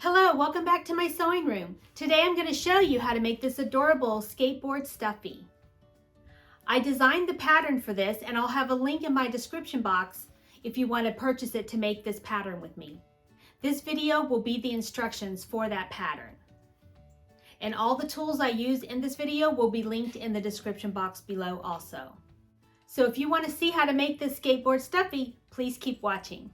Hello, welcome back to my sewing room. Today I'm going to show you how to make this adorable skateboard stuffie. I designed the pattern for this and I'll have a link in my description box if you want to purchase it to make this pattern with me. This video will be the instructions for that pattern. And all the tools I use in this video will be linked in the description box below also. So if you want to see how to make this skateboard stuffie, please keep watching.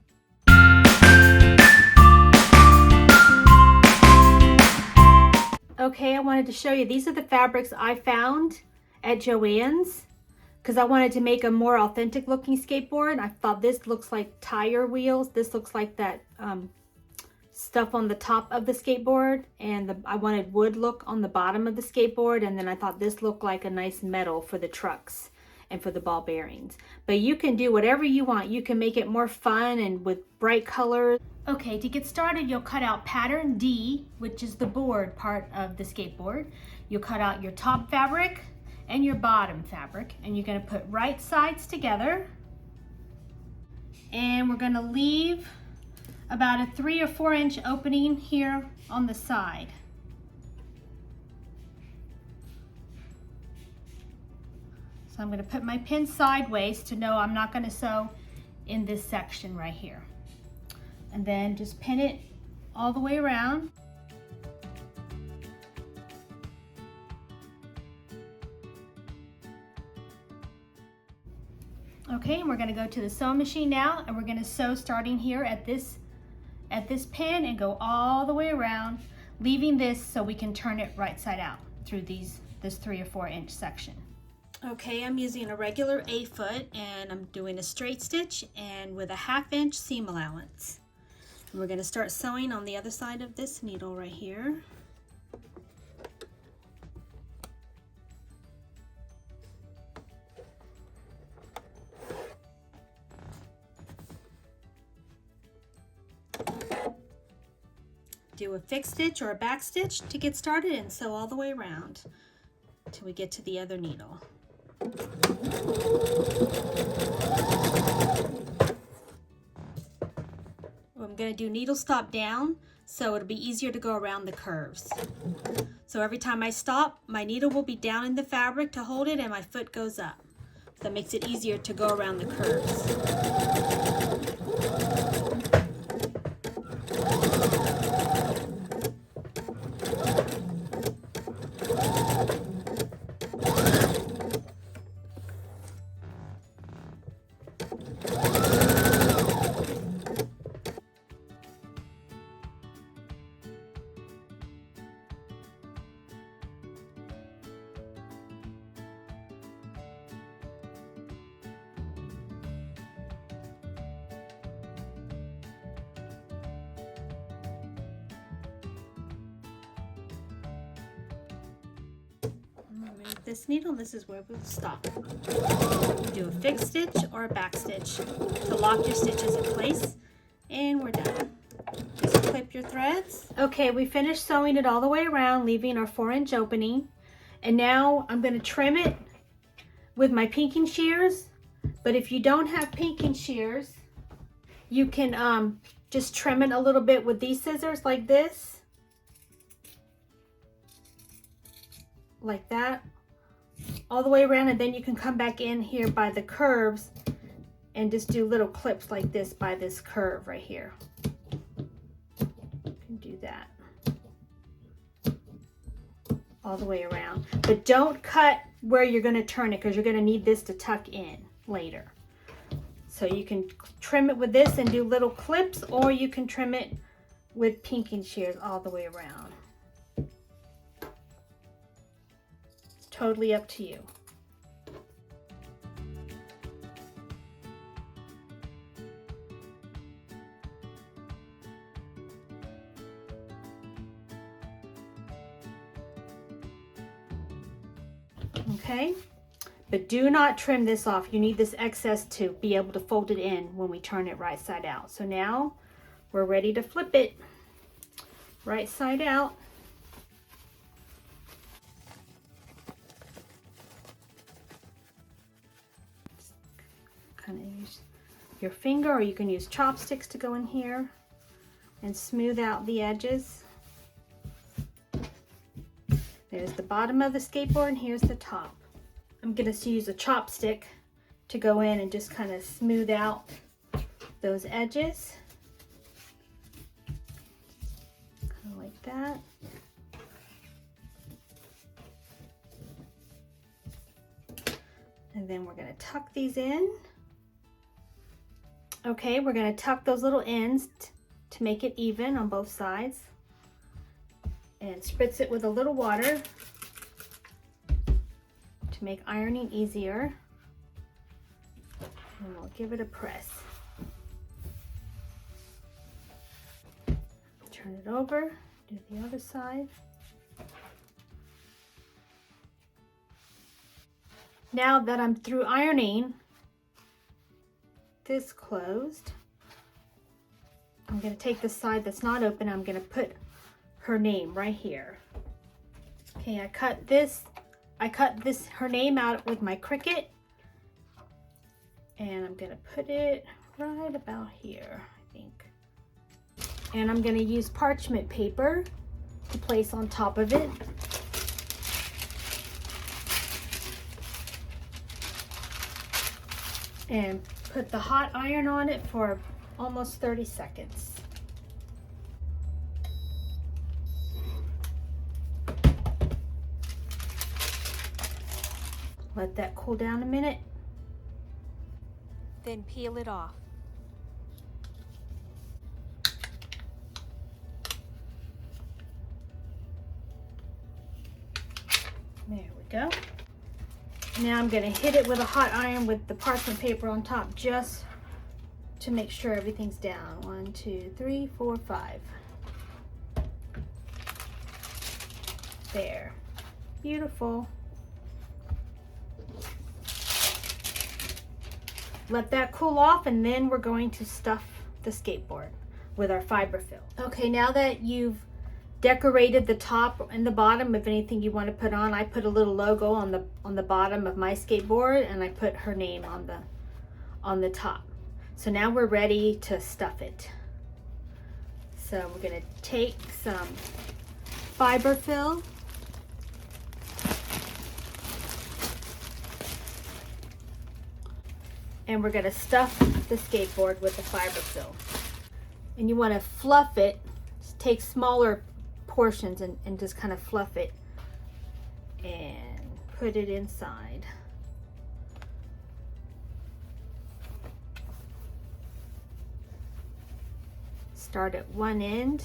Okay, I wanted to show you, these are the fabrics I found at Joann's because I wanted to make a more authentic looking skateboard. I thought this looks like tire wheels. This looks like that stuff on the top of the skateboard, and I wanted wood look on the bottom of the skateboard, and then I thought this looked like a nice metal for the trucks and for the ball bearings. But you can do whatever you want. You can make it more fun and with bright colors. Okay, to get started, you'll cut out pattern D, which is the board part of the skateboard. You'll cut out your top fabric and your bottom fabric, and you're going to put right sides together. And we're going to leave about a 3 or 4 inch opening here on the side. So I'm going to put my pin sideways to know I'm not going to sew in this section right here. And then just pin it all the way around. Okay, and we're going to go to the sewing machine now, and we're going to sew starting here at this pin and go all the way around, leaving this so we can turn it right side out through this 3 or 4 inch section. Okay, I'm using a regular A-foot, and I'm doing a straight stitch and with a 1/2 inch seam allowance. And we're going to start sewing on the other side of this needle right here. Do a fixed stitch or a back stitch to get started and sew all the way around till we get to the other needle. I'm going to do needle stop down so it'll be easier to go around the curves. So every time I stop, my needle will be down in the fabric to hold it and my foot goes up. So that makes it easier to go around the curves. This needle, this is where we'll stop. Do a fixed stitch or a back stitch to lock your stitches in place, and we're done. Just clip your threads. Okay, we finished sewing it all the way around, leaving our 4 inch opening, and now I'm going to trim it with my pinking shears. But if you don't have pinking shears, you can just trim it a little bit with these scissors like this, like that, all the way around, and then you can come back in here by the curves and just do little clips like this by this curve right here. You can do that all the way around, but don't cut where you're going to turn it because you're going to need this to tuck in later. So you can trim it with this and do little clips, or you can trim it with pinking shears all the way around. Totally up to you. Okay, but do not trim this off. You need this excess to be able to fold it in when we turn it right side out. So now we're ready to flip it right side out. Kind of use your finger, or you can use chopsticks to go in here. and smooth out the edges. There's the bottom of the skateboard and here's the top. I'm going to use a chopstick to go in and just kind of smooth out those edges. Kind of like that. And then we're going to tuck these in. Okay, we're going to tuck those little ends to make it even on both sides. And spritz it with a little water to make ironing easier. And we'll give it a press. Turn it over, do the other side. Now that I'm through ironing this closed, I'm going to take the side that's not open, I'm going to put her name right here. Okay, I cut this her name out with my Cricut, and I'm going to put it right about here, I think. And I'm going to use parchment paper to place on top of it. And put the hot iron on it for almost 30 seconds. Let that cool down a minute. Then peel it off. There we go. Now I'm going to hit it with a hot iron with the parchment paper on top just to make sure everything's down. 1, 2, 3, 4, 5. There. Beautiful. Let that cool off, and then we're going to stuff the skateboard with our fiberfill. Okay, now that you've decorated the top and the bottom of anything you want to put on, I put a little logo on the bottom of my skateboard, and I put her name on the top. So now we're ready to stuff it. So we're going to take some fiberfill. And we're going to stuff the skateboard with the fiberfill. And you want to fluff it. Just take smaller portions and just kind of fluff it and put it inside. Start at one end.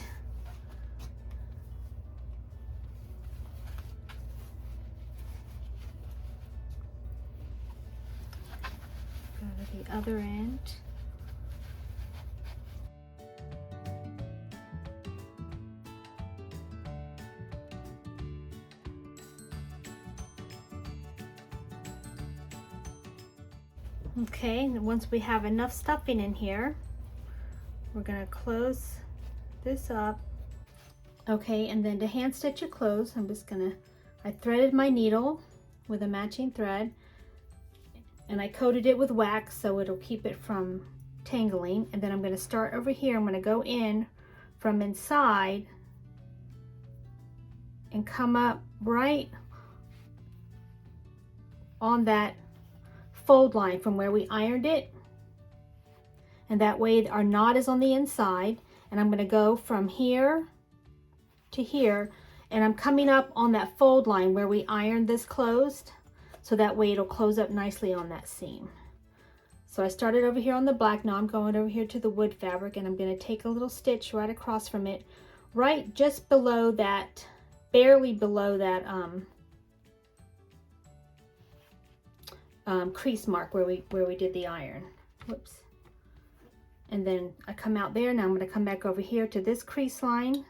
Go to the other end. Okay, and once we have enough stuffing in here, we're going to close this up. Okay, and then to hand stitch it closed, I threaded my needle with a matching thread, and I coated it with wax so it'll keep it from tangling. And then I'm going to start over here. I'm going to go in from inside and come up right on that fold line from where we ironed it, and that way our knot is on the inside. And I'm going to go from here to here, and I'm coming up on that fold line where we ironed this closed, so that way it'll close up nicely on that seam. So I started over here on the black. Now I'm going over here to the wood fabric, and I'm going to take a little stitch right across from it, right just below that, barely below that crease mark where we did the iron. Whoops. And then I come out there. Now I'm going to come back over here to this crease line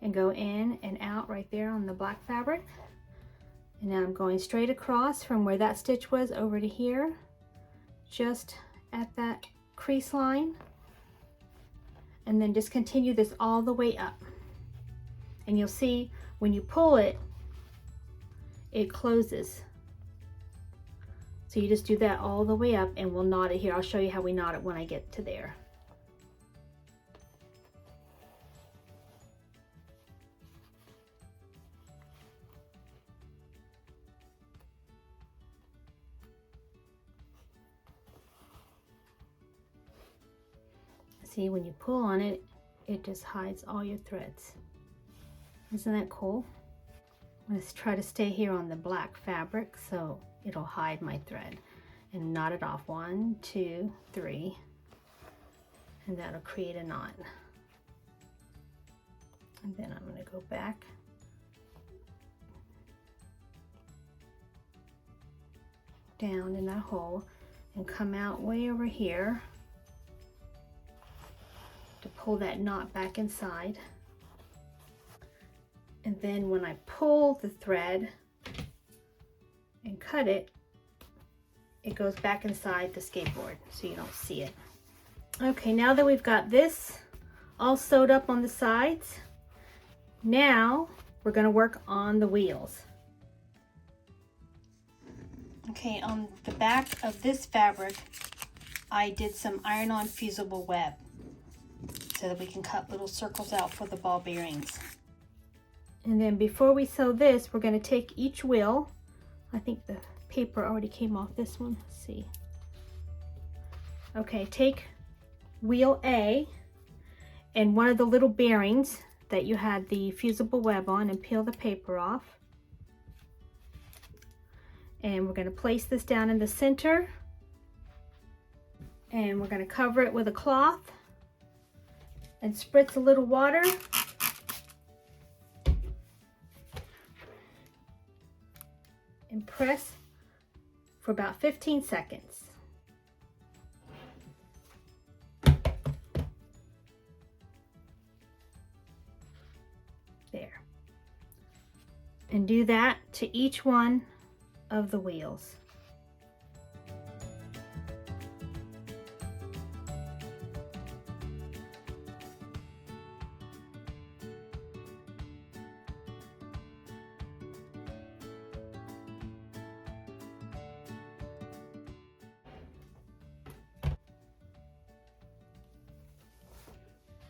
and go in and out right there on the black fabric. And now I'm going straight across from where that stitch was over to here, just at that crease line, and then just continue this all the way up. And you'll see when you pull it, it closes. So you just do that all the way up, and we'll knot it here. I'll show you how we knot it when I get to there. See, when you pull on it, it just hides all your threads. Isn't that cool? Let's try to stay here on the black fabric so it'll hide my thread. And knot it off, 1, 2, 3, and that'll create a knot. And then I'm going to go back down in that hole and come out way over here to pull that knot back inside. And then when I pull the thread and cut it, it goes back inside the skateboard so you don't see it. Okay, now that we've got this all sewed up on the sides, now we're going to work on the wheels. Okay, on the back of this fabric, I did some iron-on fusible web so that we can cut little circles out for the ball bearings. And then before we sew this, we're going to take each wheel. I think the paper already came off this one. Let's see. Okay, take wheel A and one of the little bearings that you had the fusible web on and peel the paper off. And we're going to place this down in the center. And we're going to cover it with a cloth and spritz a little water. And press for about 15 seconds. There. And do that to each one of the wheels.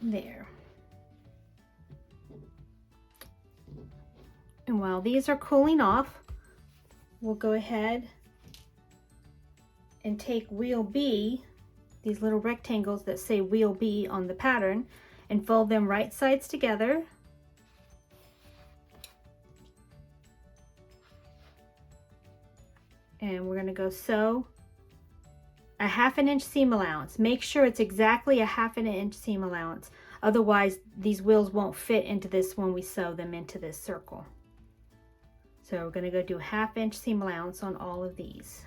There. And while these are cooling off, we'll go ahead and take wheel B, these little rectangles that say wheel B on the pattern, and fold them right sides together. And we're going to go sew a 1/2 inch seam allowance. Make sure it's exactly a 1/2 inch seam allowance. Otherwise, these wheels won't fit into this when we sew them into this circle. So we're going to go do a 1/2 inch seam allowance on all of these.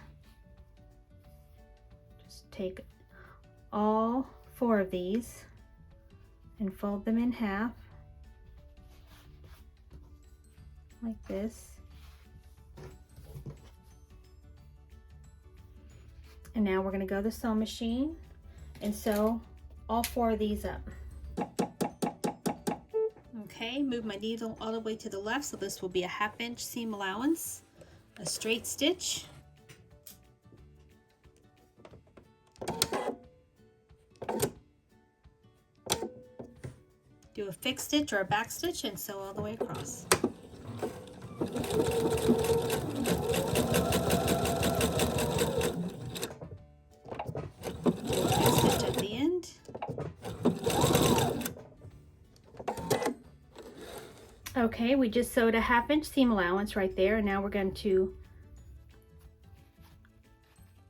Just take all 4 of these and fold them in half like this. And now we're going to go to the sewing machine and sew all 4 of these up. Okay, move my needle all the way to the left, so this will be a 1/2 inch seam allowance, a straight stitch, do a fixed stitch or a back stitch and sew all the way across. Stitch at the end. Okay, we just sewed a 1/2 inch seam allowance right there, and now we're going to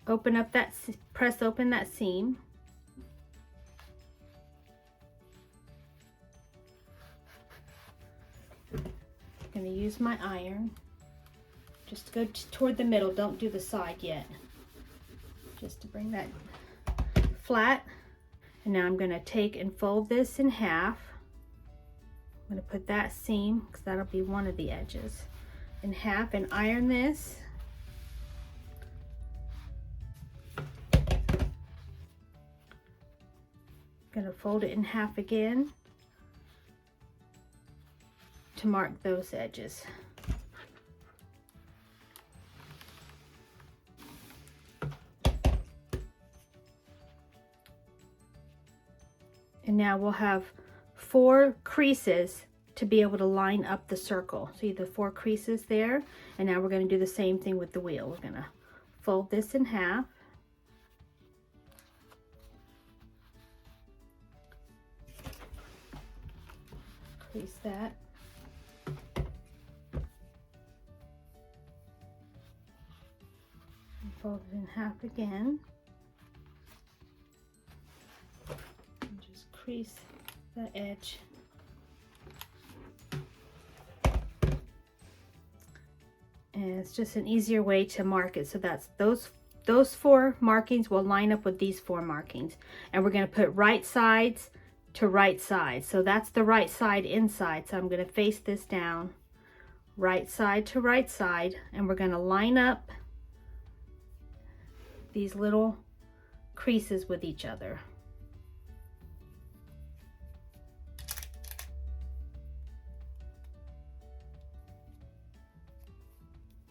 open up that, press open that seam. I'm going to use my iron. Just go toward the middle, don't do the side yet. Just to bring that flat. And now I'm going to take and fold this in half. I'm going to put that seam, because that'll be one of the edges, in half and iron this. I'm going to fold it in half again to mark those edges. And now we'll have 4 creases to be able to line up the circle. See the 4 creases there? And now we're going to do the same thing with the wheel. We're going to fold this in half. crease that. And fold it in half again. And just crease the edge. And it's just an easier way to mark it. So that's those 4 markings will line up with these 4 markings. And we're going to put right sides to right side. So that's the right side inside. So I'm going to face this down, right side to right side, and we're going to line up these little creases with each other.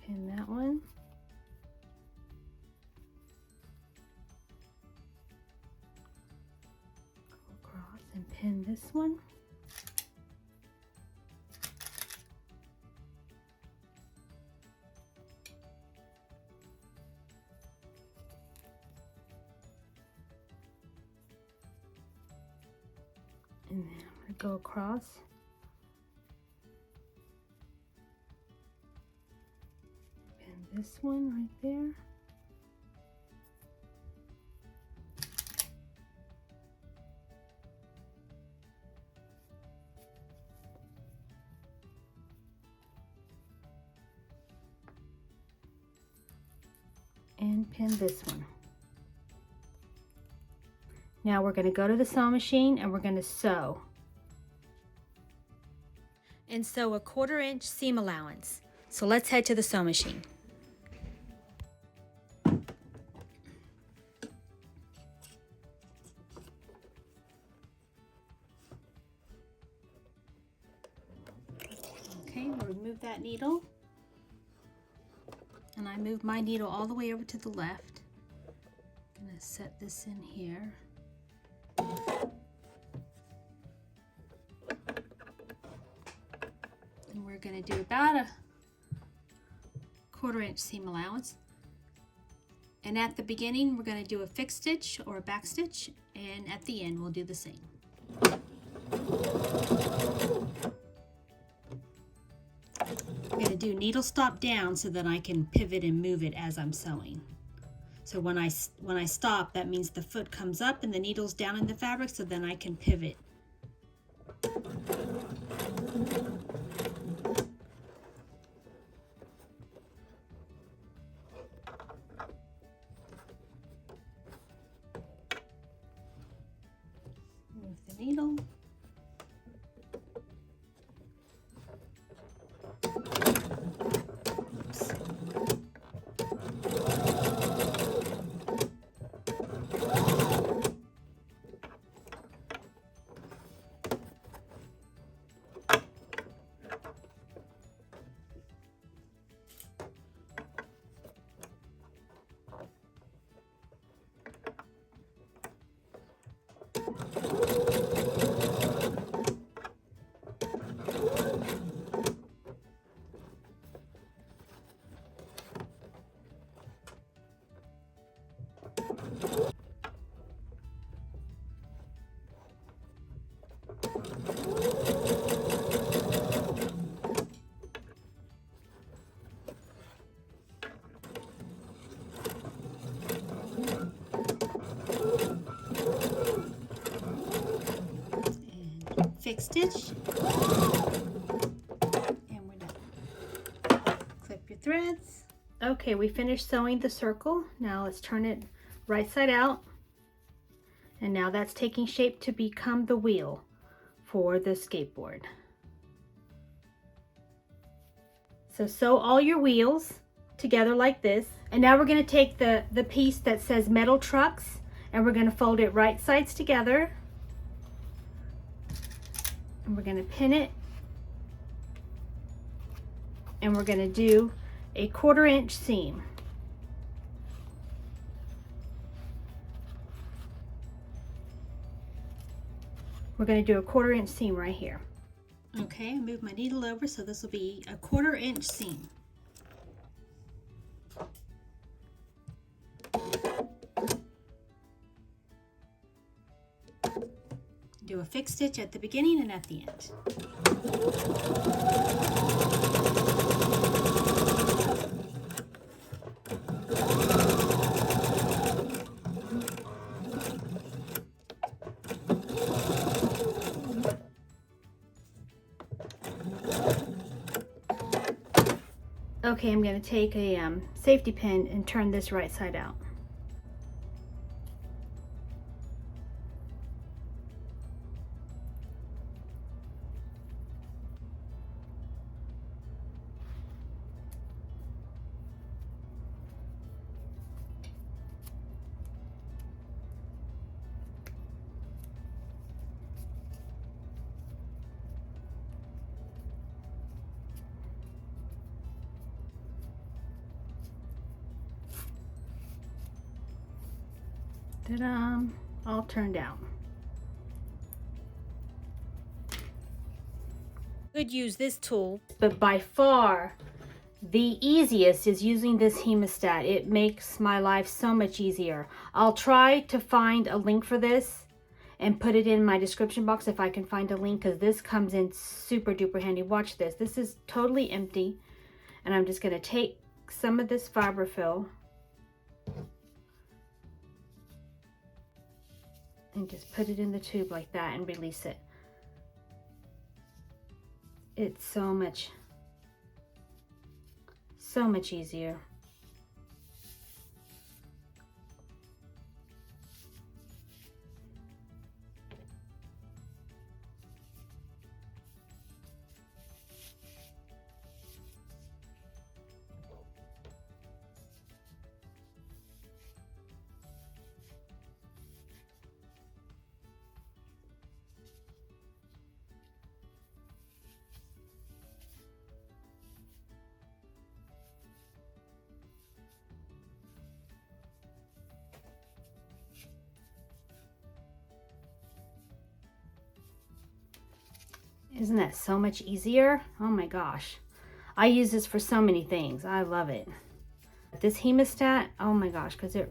Pin that one. Go across and pin this one. And then I'm going to go across. This one right there. And pin this one. Now we're going to go to the sewing machine and we're going to sew. And sew a 1/4 inch seam allowance. So let's head to the sewing machine. Okay, we'll remove that needle. And I move my needle all the way over to the left. I'm going to set this in here. And we're going to do about a 1/4 inch seam allowance. And at the beginning, we're going to do a fixed stitch or a back stitch. And at the end, we'll do the same. I'm going to do needle stop down so that I can pivot and move it as I'm sewing. So when I stop, that means the foot comes up and the needle's down in the fabric, so then I can pivot. Move the needle. Fixed stitch, and we're done. Clip your threads. Okay, we finished sewing the circle. Now let's turn it right side out, and now that's taking shape to become the wheel for the skateboard. So sew all your wheels together like this, and now we're going to take the piece that says metal trucks and we're going to fold it right sides together. And we're going to pin it, and we're going to do a 1/4 inch seam. We're going to do a 1/4 inch seam right here. Okay, I move my needle over, so this will be a 1/4 inch seam. Do Do a fixed stitch at the beginning and at the end. Okay, I'm going to take a safety pin and turn this right side out. Ta-da! All turned out. Could use this tool, but by far the easiest is using this hemostat. It makes my life so much easier. I'll try to find a link for this and put it in my description box if I can find a link, because this comes in super duper handy. Watch this. This is totally empty, and I'm just going to take some of this fiberfill and just put it in the tube like that and release it. It's so much easier. Isn't that so much easier? Oh my gosh. I use this for so many things. I love it. This hemostat, oh my gosh, because it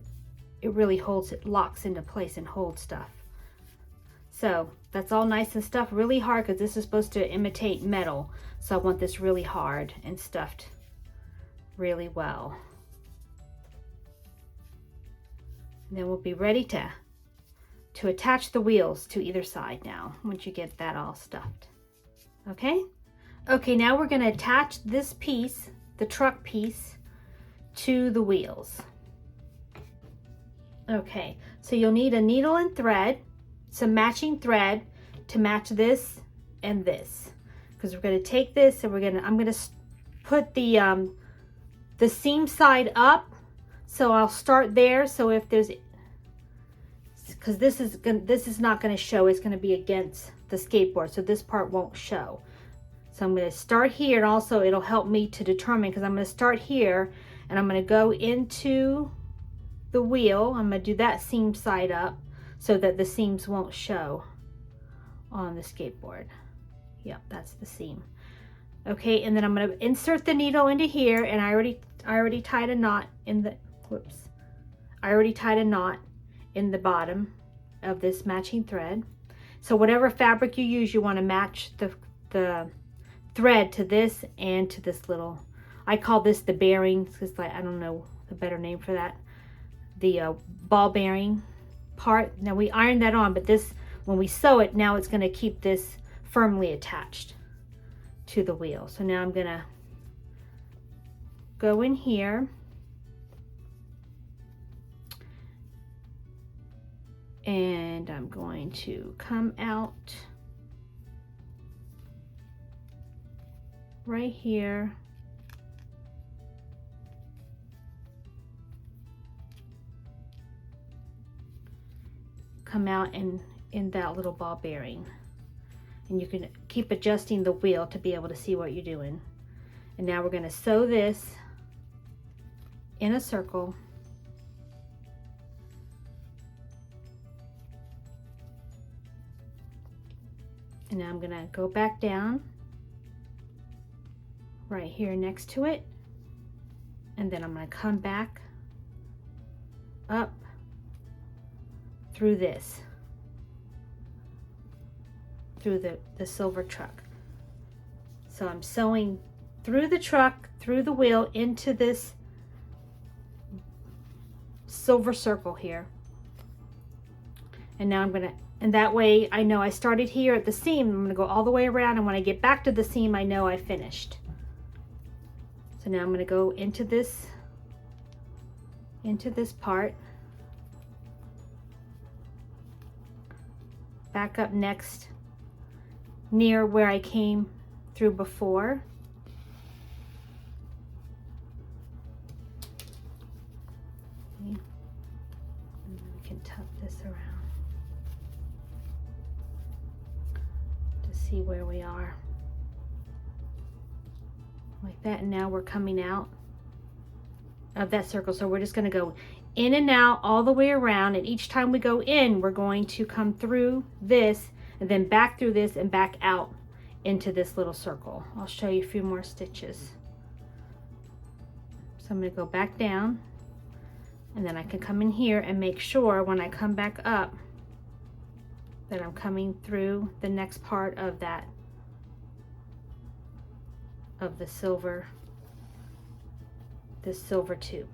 really holds, it locks into place and holds stuff. So that's all nice and stuffed really hard, because this is supposed to imitate metal. So I want this really hard and stuffed really well. And then we'll be ready to attach the wheels to either side now, once you get that all stuffed. Okay, now we're going to attach this piece, the truck piece, to the wheels. Okay, so you'll need a needle and thread, some matching thread to match this and this, because we're going to take this and I'm going to put the seam side up. So I'll start there. So if there's, because this is not going to show, it's going to be against the skateboard, so this part won't show. So I'm going to start here, and also it'll help me to determine, because I'm going to start here and I'm going to go into the wheel. I'm going to do that seam side up so that the seams won't show on the skateboard. Yep, that's the seam. Okay, and then I'm going to insert the needle into here, and I already tied a knot in the, whoops, I already tied a knot in the bottom of this matching thread. So whatever fabric you use, you want to match the thread to this and to this little, I call this the bearing, because like, I don't know the better name for that, the ball bearing part. Now we iron that on, but this, when we sew it, now it's going to keep this firmly attached to the wheel. So now I'm going to go in here and I'm going to come out right here, come out in that little ball bearing, and you can keep adjusting the wheel to be able to see what you're doing. And now we're going to sew this in a circle. And now I'm going to go back down right here next to it, and then I'm going to come back up through this. through the silver truck. So I'm sewing through the truck, through the wheel, into this silver circle here. And now I'm gonna, and that way I know I started here at the seam. I'm gonna go all the way around, and when I get back to the seam, I know I finished. So now I'm gonna go into this part, back up next near where I came through before. Okay. And then we can tuck this around to see where we are. Like that, and now we're coming out of that circle. So we're just going to go in and out all the way around, and each time we go in, we're going to come through this and then back through this and back out into this little circle. I'll show you a few more stitches. So I'm going to go back down, and then I can come in here and make sure when I come back up that I'm coming through the next part of that, of the silver, this silver tube.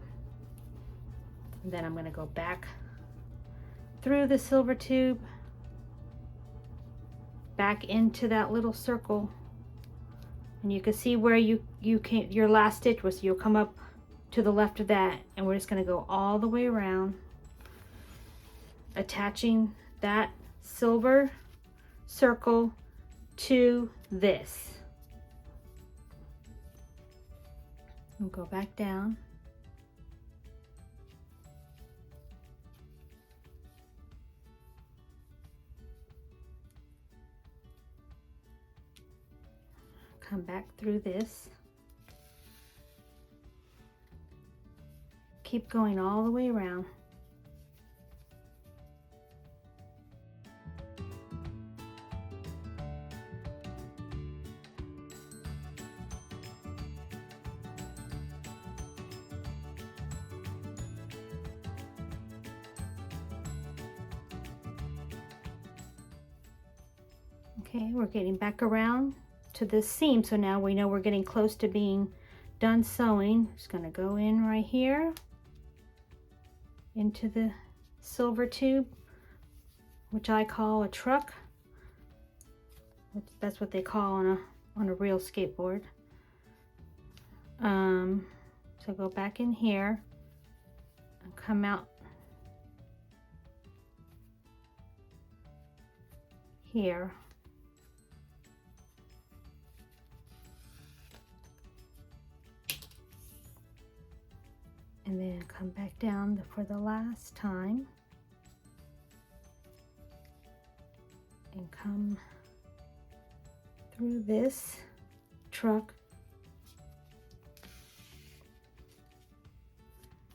And then I'm going to go back through the silver tube, back into that little circle, and you can see where you came, your last stitch was. You'll come up to the left of that, and we're just going to go all the way around, attaching that silver circle to this. We'll go back down. Come back through this. Keep going all the way around. Okay, we're getting back around to this seam, so now we know we're getting close to being done sewing. Just going to go in right here into the silver tube, which I call a truck. That's what they call on a real skateboard. So go back in here and come out here. And then come back down for the last time and come through this truck.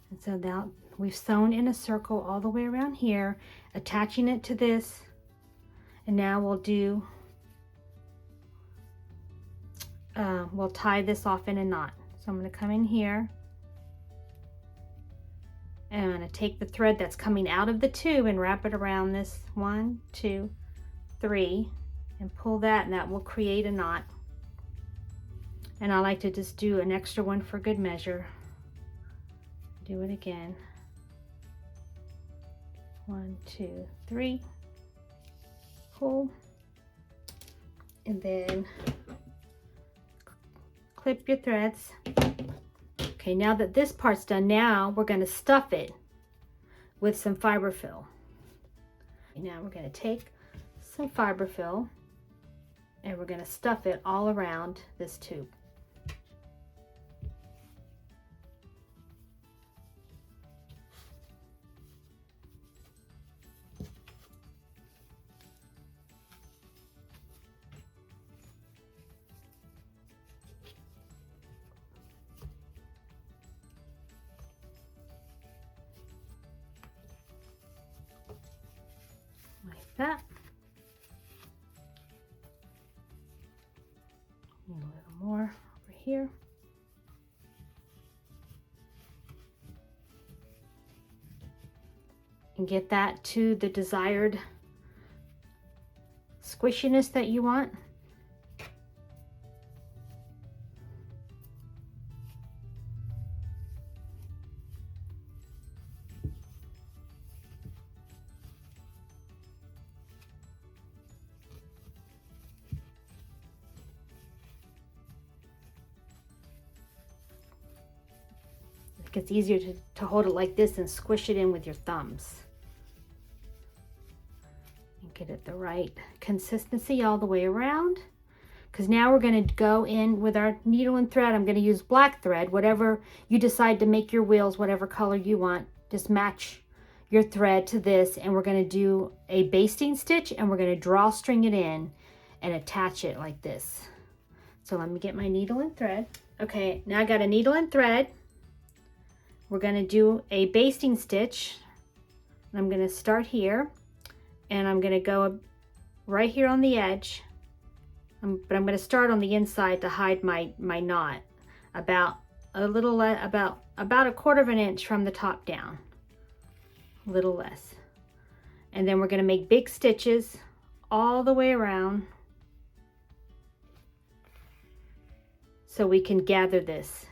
And so now we've sewn in a circle all the way around here, attaching it to this, and now we'll do, we'll tie this off in a knot. So I'm going to come in here, and I'm going to take the thread that's coming out of the tube and wrap it around this 1, 2, 3, and pull that, and that will create a knot. And I like to just do an extra one for good measure. Do it again. 1, 2, 3. Pull, and then clip your threads. Okay, now that this part's done, now we're going to stuff it with some fiberfill. Now we're going to take some fiberfill and we're going to stuff it all around this tube. That. A little more over here. And get that to the desired squishiness that you want. It's easier to hold it like this and squish it in with your thumbs. And get it the right consistency all the way around. Because now we're going to go in with our needle and thread. I'm going to use black thread, whatever you decide to make your wheels, whatever color you want. Just match your thread to this, and we're going to do a basting stitch, and we're going to drawstring it in and attach it like this. So let me get my needle and thread. Okay, now I got a needle and thread. We're going to do a basting stitch. I'm going to start here, and I'm going to go right here on the edge, but I'm going to start on the inside to hide my knot about a little about a 1/4 of an inch from the top down, a little less. And then we're going to make big stitches all the way around so we can gather this.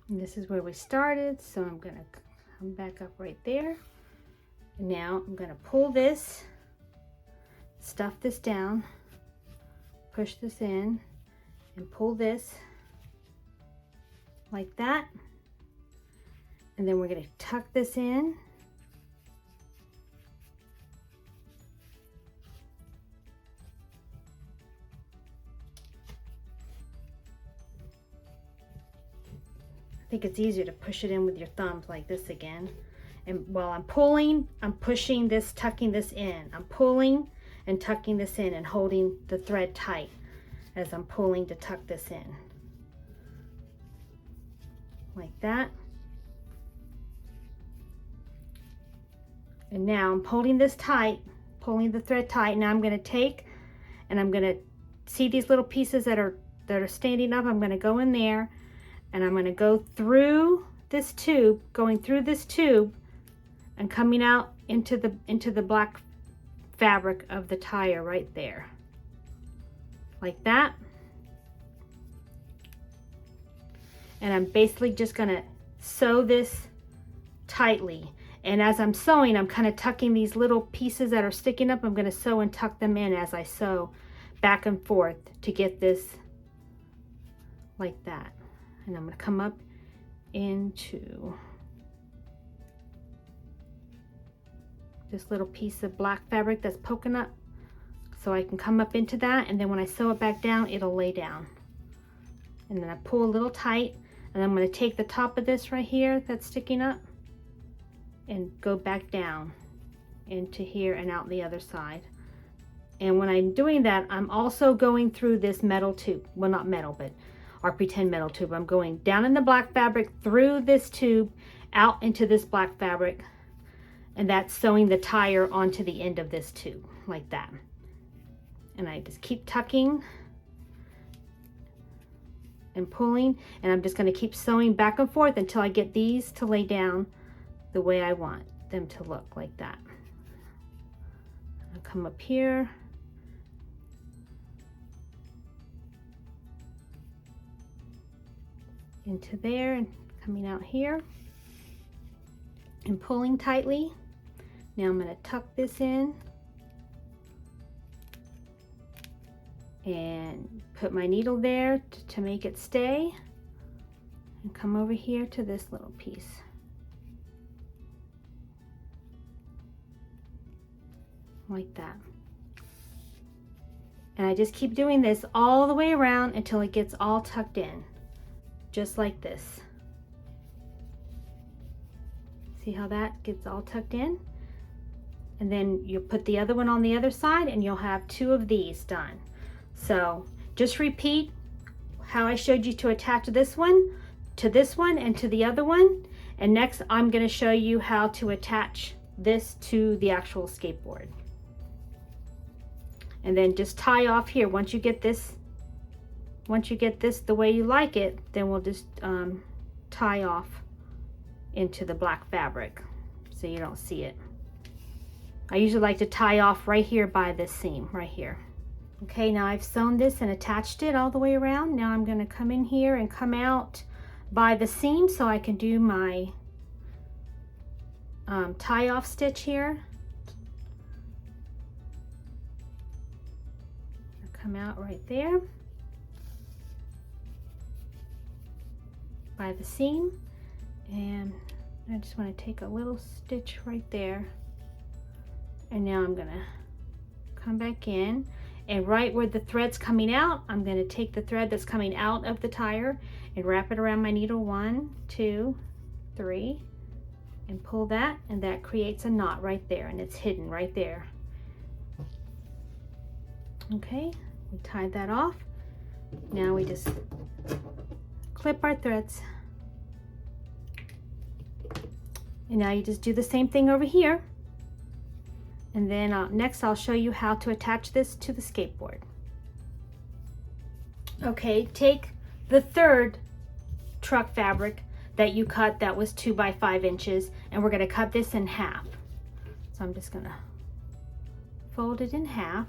And this is where we started, so I'm going to come back up right there. And now I'm going to pull this, stuff this down, push this in, and pull this like that. And then we're going to tuck this in. I think it's easier to push it in with your thumbs like this again. And while I'm pulling, I'm pushing this, tucking this in. I'm pulling and tucking this in and holding the thread tight as I'm pulling to tuck this in. Like that. And now I'm holding this tight, pulling the thread tight. Now I'm going to take, and I'm going to see these little pieces that are standing up. I'm going to go in there, and I'm going to go through this tube, going through this tube and coming out into the black fabric of the tire right there. Like that. And I'm basically just going to sew this tightly. And as I'm sewing, I'm kind of tucking these little pieces that are sticking up. I'm going to sew and tuck them in as I sew back and forth to get this like that. And I'm going to come up into this little piece of black fabric that's poking up, so I can come up into that, and then when I sew it back down, it'll lay down. And then I pull a little tight, and I'm going to take the top of this right here that's sticking up and go back down into here and out the other side. And when I'm doing that, I'm also going through this metal tube. Well, not metal, but our pretend metal tube. I'm going down in the black fabric, through this tube, out into this black fabric, and that's sewing the tire onto the end of this tube, like that. And I just keep tucking and pulling, and I'm just going to keep sewing back and forth until I get these to lay down the way I want them to look, like that. I'll come up here. Into there and coming out here and pulling tightly. Now I'm going to tuck this in and put my needle there to make it stay, and come over here to this little piece. Like that. And I just keep doing this all the way around until it gets all tucked in. just like this. See how that gets all tucked in? And then you put the other one on the other side and you'll have 2 of these done. So just repeat how I showed you to attach this one to this one and to the other one. And next I'm going to show you how to attach this to the actual skateboard. And then just tie off here. Once you get this the way you like it, then we'll just tie off into the black fabric so you don't see it. I usually like to tie off right here by this seam right here. Okay, now I've sewn this and attached it all the way around. Now I'm going to come in here and come out by the seam so I can do my tie off stitch here. Come out right there by the seam, and I just want to take a little stitch right there, and now I'm gonna come back in, and right where the thread's coming out, I'm going to take the thread that's coming out of the tire and wrap it around my needle 1, 2, 3, and pull that, and that creates a knot right there, and it's hidden right there. Okay, we tied that off. Now we just clip our threads. And now you just do the same thing over here. And then next I'll show you how to attach this to the skateboard. Okay, take the third truck fabric that you cut that was 2 by 5 inches, and we're going to cut this in half. So I'm just going to fold it in half.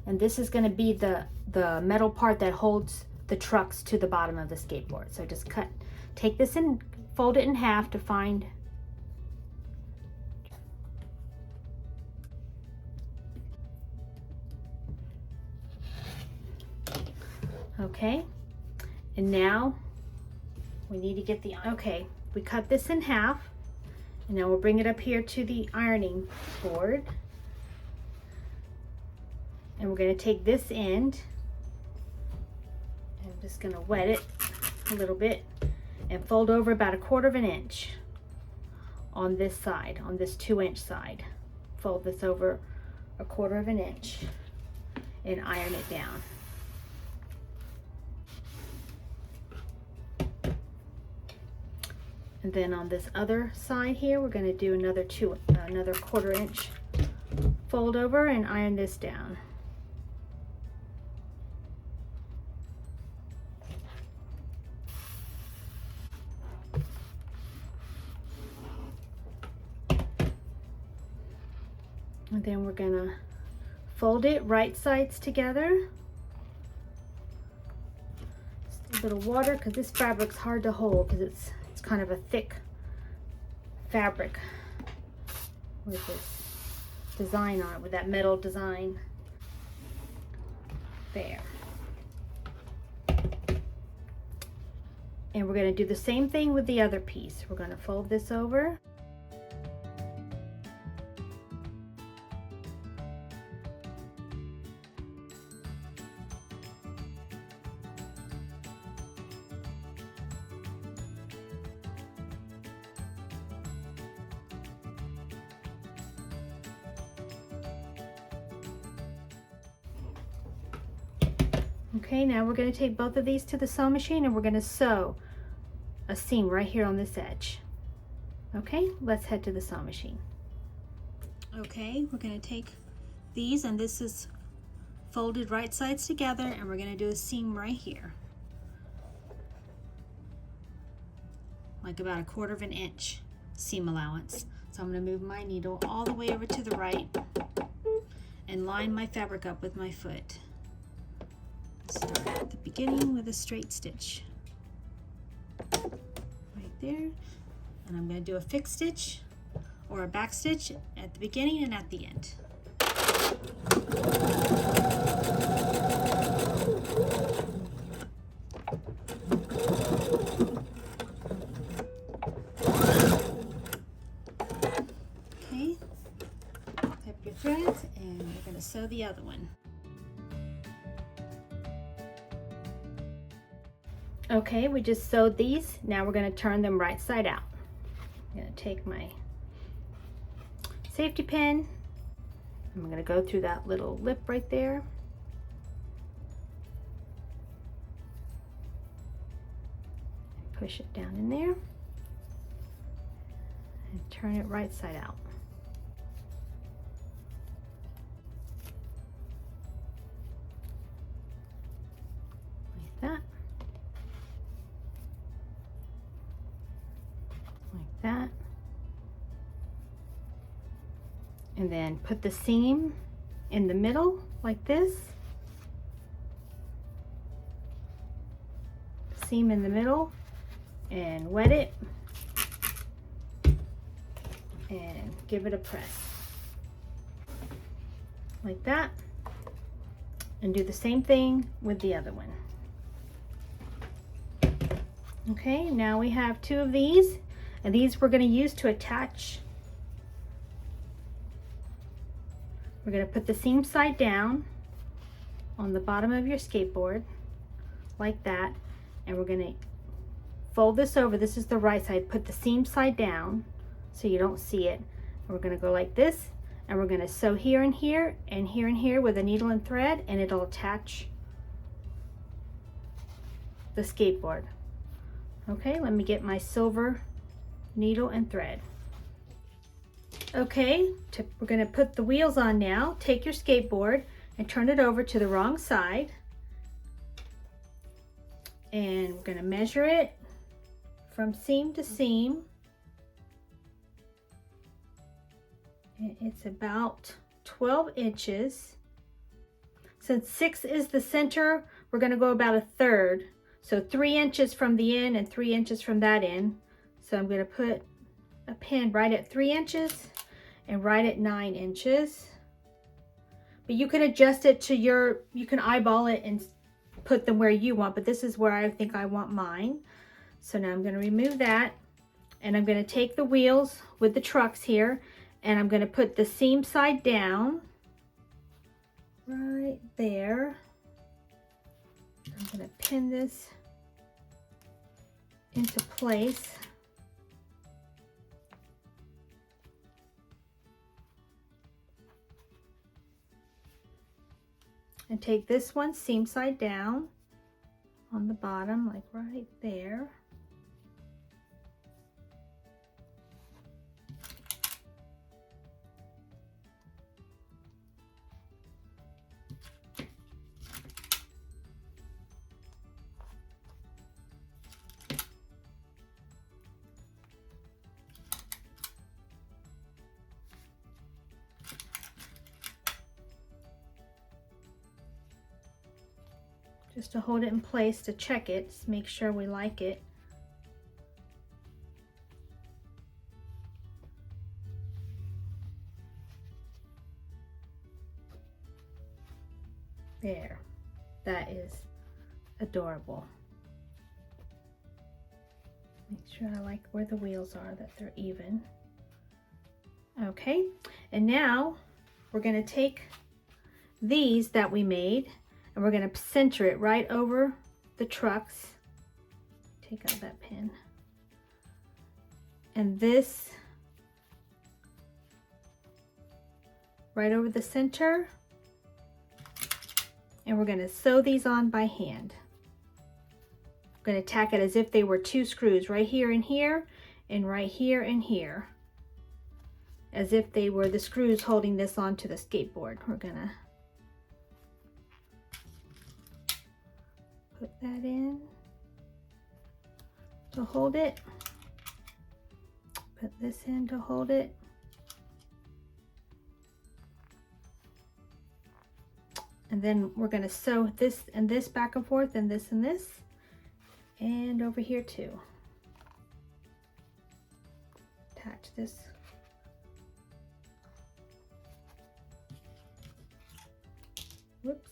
And this is going to be the metal part that holds the trucks to the bottom of the skateboard. So just take this and fold it in half to find. Okay, and now we need to get the, okay, we cut this in half, and now we'll bring it up here to the ironing board. And we're going to take this end, and I'm just going to wet it a little bit and fold over about 1/4 inch on this side, on this 2-inch side. Fold this over 1/4 inch and iron it down. And then on this other side here, we're going to do another 1/4 inch fold over and iron this down. And then we're gonna fold it right sides together. Just a little water, because this fabric's hard to hold because it's kind of a thick fabric with this design on it, with that metal design. There. And we're gonna do the same thing with the other piece. We're gonna fold this over. Okay, now we're going to take both of these to the sewing machine, and we're going to sew a seam right here on this edge. Okay, let's head to the sewing machine. Okay, we're going to take these, and this is folded right sides together, and we're going to do a seam right here, like about 1/4 inch seam allowance. So I'm going to move my needle all the way over to the right and line my fabric up with my foot. Start at the beginning with a straight stitch right there, and I'm going to do a fixed stitch or a back stitch at the beginning and at the end. Okay, tap your threads, and we're going to sew the other one. Okay, we just sewed these. Now we're going to turn them right side out. I'm going to take my safety pin. I'm going to go through that little lip right there. Push it down in there and turn it right side out. Like that. Like that. And then put the seam in the middle like this. Seam in the middle and wet it and give it a press like that, and do the same thing with the other one. Okay, now we have 2 of these, and these we're going to use to attach. We're going to put the seam side down on the bottom of your skateboard like that, and we're going to fold this over. This is the right side. Put the seam side down so you don't see it. We're going to go like this, and we're going to sew here and here and here and here with a needle and thread, and it'll attach the skateboard. Okay, let me get my silver needle and thread. Okay, we're going to put the wheels on now. Take your skateboard and turn it over to the wrong side, and we're going to measure it from seam to seam. And it's about 12 inches. Since 6 is the center, we're going to go about 1/3. So 3 inches from the end and 3 inches from that end. So I'm going to put a pin right at 3 inches and right at 9 inches. But you can adjust it to you can eyeball it and put them where you want, but this is where I think I want mine. So now I'm going to remove that, and I'm going to take the wheels with the trucks here, and I'm going to put the seam side down right there. I'm going to pin this into place. And take this one seam side down on the bottom, like right there. Just to hold it in place, to check it, just make sure we like it. There, that is adorable. Make sure I like where the wheels are, that they're even. Okay, and now we're going to take these that we made, and we're going to center it right over the trucks. Take out that pin. And this right over the center. And we're going to sew these on by hand. I'm going to tack it as if they were 2 screws, right here and here, and right here and here. As if they were the screws holding this onto the skateboard. We're going to put that in to hold it. Put this in to hold it. And then we're going to sew this and this back and forth, and this and over here too. Attach this. Whoops.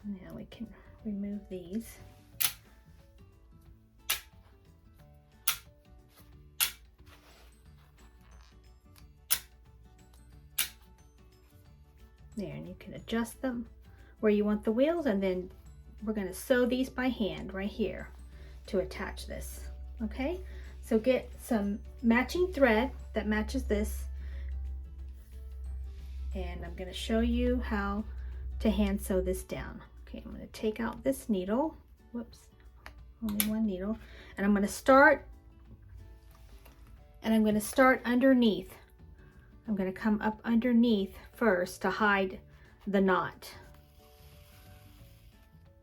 Now we can remove these. There, and you can adjust them where you want the wheels, and then we're going to sew these by hand right here to attach this. Okay, so get some matching thread that matches this, and I'm going to show you how to hand sew this down. Okay, I'm going to take out this needle. Whoops, only one needle, and I'm going to start underneath. I'm going to come up underneath first to hide the knot,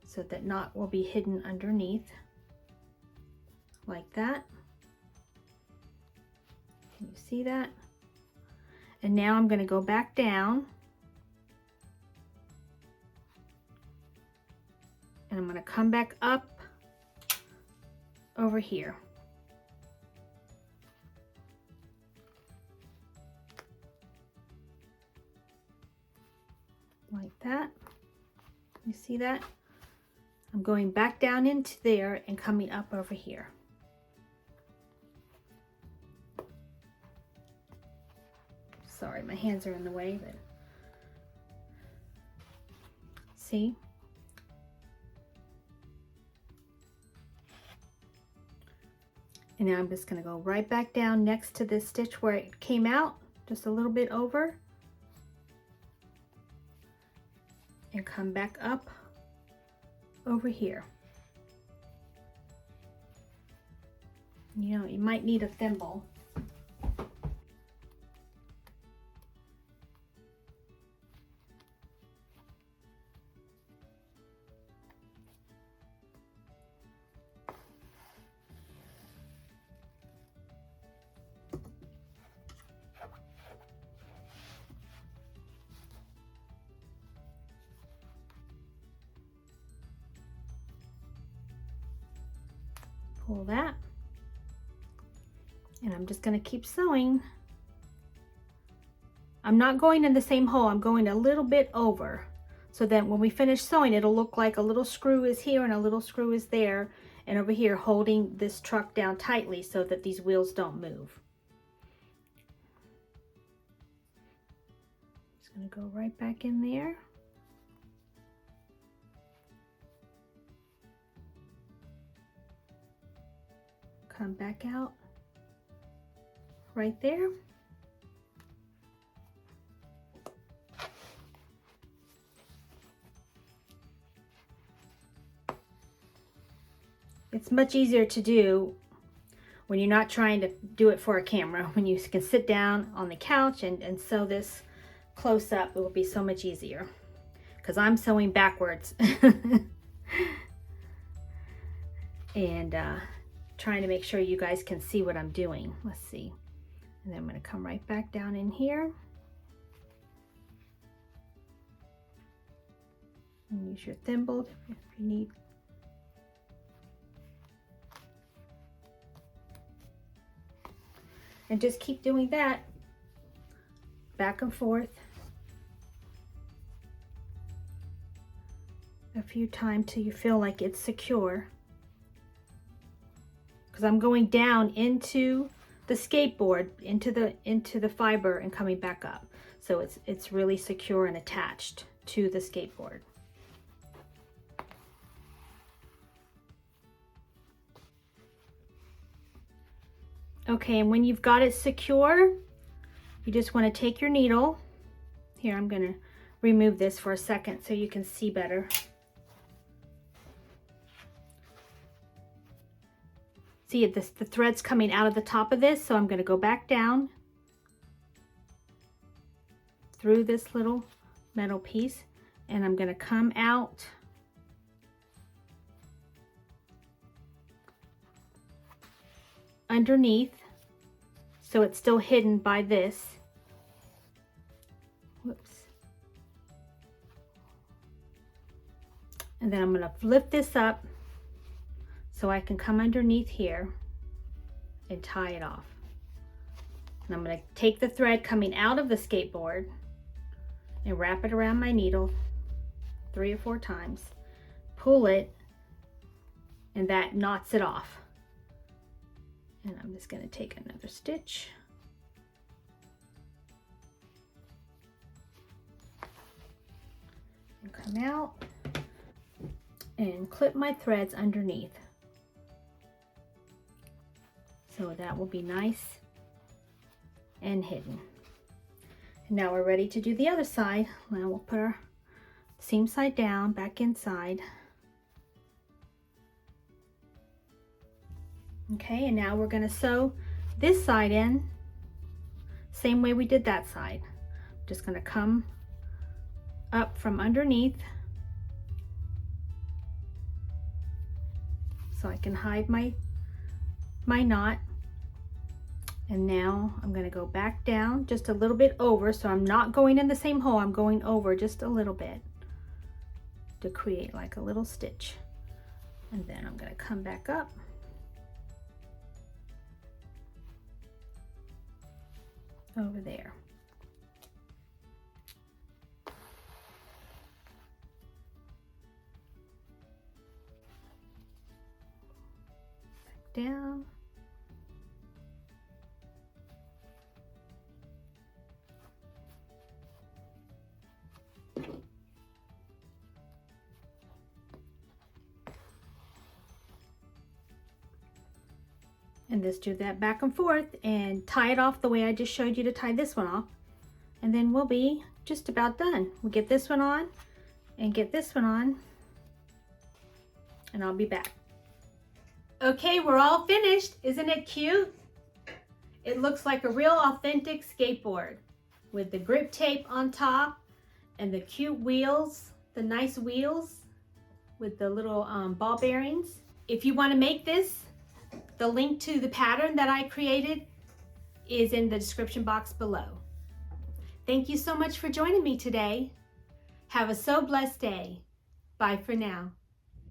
so that knot will be hidden underneath like that. Can you see that? And now I'm going to go back down, and I'm going to come back up over here. Like that. You see that? I'm going back down into there and coming up over here. Sorry, my hands are in the way, but see? And now I'm just going to go right back down next to this stitch where it came out, just a little bit over, and come back up over here. You know, you might need a thimble. Pull that, and I'm just going to keep sewing. I'm not going in the same hole, I'm going a little bit over, so that when we finish sewing it'll look like a little screw is here and a little screw is there and over here, holding this truck down tightly so that these wheels don't move. Just going to go right back in there. Come back out right there. It's much easier to do when you're not trying to do it for a camera. When you can sit down on the couch and sew this close up, it will be so much easier, because I'm sewing backwards and trying to make sure you guys can see what I'm doing. Let's see. And then I'm going to come right back down in here and use your thimble if you need. And just keep doing that back and forth a few times till you feel like it's secure. Because I'm going down into the skateboard, into the fiber, and coming back up, so it's really secure and attached to the skateboard. Okay, and when you've got it secure, you just want to take your needle. Here, I'm going to remove this for a second so you can see better. See, the thread's coming out of the top of this, so I'm going to go back down through this little metal piece, and I'm going to come out underneath, so it's still hidden by this. Whoops. And then I'm going to lift this up so I can come underneath here and tie it off. And I'm going to take the thread coming out of the skateboard and wrap it around my needle 3 or 4 times, pull it, and that knots it off. And I'm just going to take another stitch. and come out and clip my threads underneath. So that will be nice and hidden. And now we're ready to do the other side. Now we'll put our seam side down, back inside. Okay, and now we're going to sew this side in, same way we did that side. Just going to come up from underneath so I can hide my knot. And now I'm going to go back down just a little bit over, so I'm not going in the same hole, I'm going over just a little bit to create like a little stitch. And then I'm going to come back up over there. Back down. And just do that back and forth and tie it off the way I just showed you to tie this one off. And then we'll be just about done. We'll get this one on and get this one on, and I'll be back. Okay, we're all finished. Isn't it cute? It looks like a real authentic skateboard with the grip tape on top and the cute wheels, the nice wheels with the little ball bearings. If you want to make this, the link to the pattern that I created is in the description box below. Thank you so much for joining me today. Have a so blessed day. Bye for now.